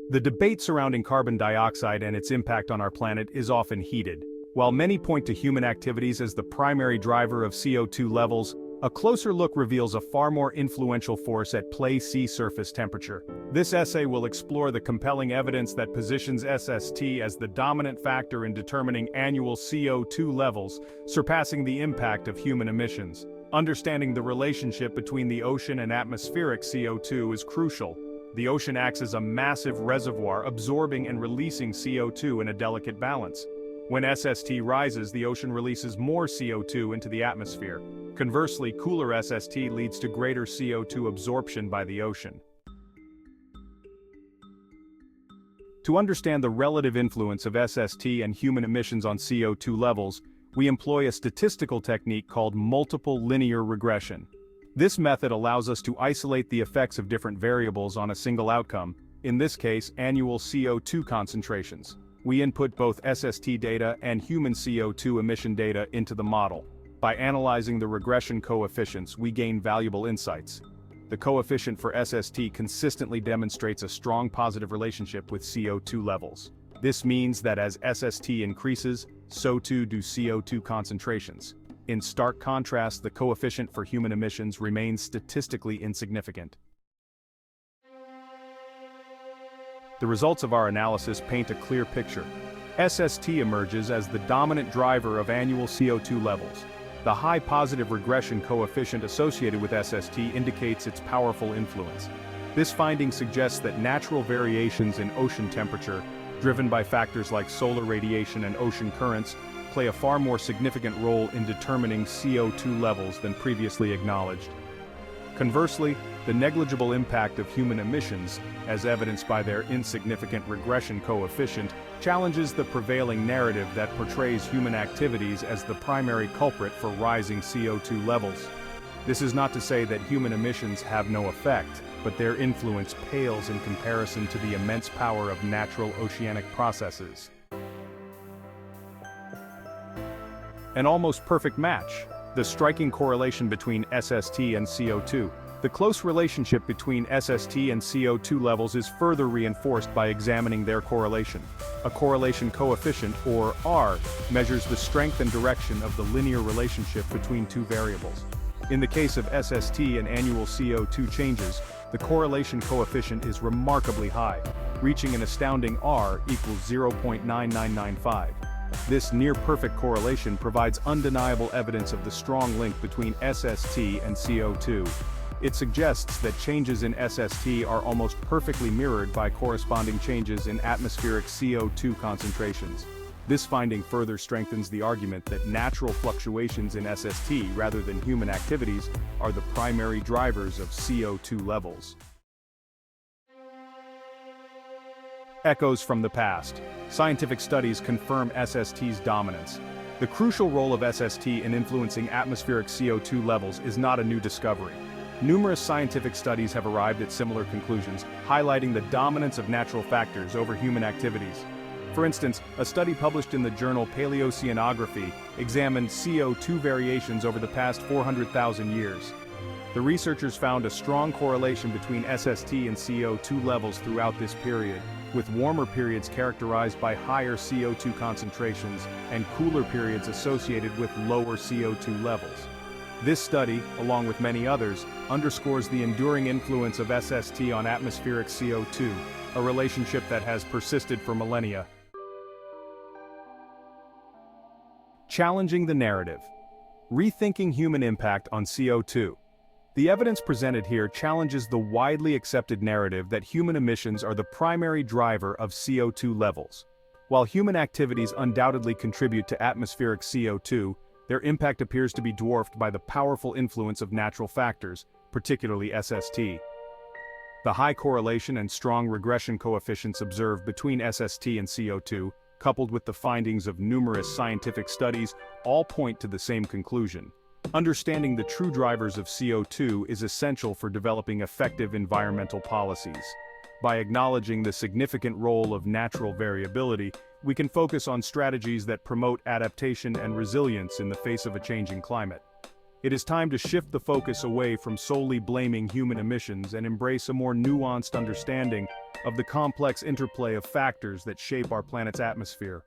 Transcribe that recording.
The debate surrounding carbon dioxide and its impact on our planet is often heated. While many point to human activities as the primary driver of CO2 levels, a closer look reveals a far more influential force at play: sea surface temperature. This essay will explore the compelling evidence that positions SST as the dominant factor in determining annual CO2 levels, surpassing the impact of human emissions. Understanding the relationship between the ocean and atmospheric CO2 is crucial. The ocean acts as a massive reservoir, absorbing and releasing CO2 in a delicate balance. When SST rises, the ocean releases more CO2 into the atmosphere. Conversely, cooler SST leads to greater CO2 absorption by the ocean. To understand the relative influence of SST and human emissions on CO2 levels, we employ a statistical technique called multiple linear regression. This method allows us to isolate the effects of different variables on a single outcome, in this case, annual CO2 concentrations. We input both SST data and human CO2 emission data into the model. By analyzing the regression coefficients, we gain valuable insights. The coefficient for SST consistently demonstrates a strong positive relationship with CO2 levels. This means that as SST increases, so too do CO2 concentrations. In stark contrast, the coefficient for human emissions remains statistically insignificant. The results of our analysis paint a clear picture. SST emerges as the dominant driver of annual CO2 levels. The high positive regression coefficient associated with SST indicates its powerful influence. This finding suggests that natural variations in ocean temperature, driven by factors like solar radiation and ocean currents, play a far more significant role in determining CO2 levels than previously acknowledged. Conversely, the negligible impact of human emissions, as evidenced by their insignificant regression coefficient, challenges the prevailing narrative that portrays human activities as the primary culprit for rising CO2 levels. This is not to say that human emissions have no effect, but their influence pales in comparison to the immense power of natural oceanic processes. An almost perfect match. The striking correlation between SST and CO2. The close relationship between SST and CO2 levels is further reinforced by examining their correlation. A correlation coefficient, or R, measures the strength and direction of the linear relationship between two variables. In the case of SST and annual CO2 changes, the correlation coefficient is remarkably high, reaching an astounding R equals 0.9995. This near-perfect correlation provides undeniable evidence of the strong link between SST and CO2. It suggests that changes in SST are almost perfectly mirrored by corresponding changes in atmospheric CO2 concentrations. This finding further strengthens the argument that natural fluctuations in SST rather than human activities are the primary drivers of CO2 levels. Echoes from the past. Scientific studies confirm SST's dominance. The crucial role of SST in influencing atmospheric CO2 levels is not a new discovery. Numerous scientific studies have arrived at similar conclusions, highlighting the dominance of natural factors over human activities. For instance, a study published in the journal Paleoceanography examined CO2 variations over the past 400,000 years. The researchers found a strong correlation between SST and CO2 levels throughout this period, with warmer periods characterized by higher CO2 concentrations and cooler periods associated with lower CO2 levels. This study, along with many others, underscores the enduring influence of SST on atmospheric CO2, a relationship that has persisted for millennia. Challenging the narrative. Rethinking human impact on CO2. The evidence presented here challenges the widely accepted narrative that human emissions are the primary driver of CO2 levels. While human activities undoubtedly contribute to atmospheric CO2, their impact appears to be dwarfed by the powerful influence of natural factors, particularly SST. The high correlation and strong regression coefficients observed between SST and CO2, coupled with the findings of numerous scientific studies, all point to the same conclusion. Understanding the true drivers of CO2 is essential for developing effective environmental policies. By acknowledging the significant role of natural variability, we can focus on strategies that promote adaptation and resilience in the face of a changing climate. It is time to shift the focus away from solely blaming human emissions and embrace a more nuanced understanding of the complex interplay of factors that shape our planet's atmosphere.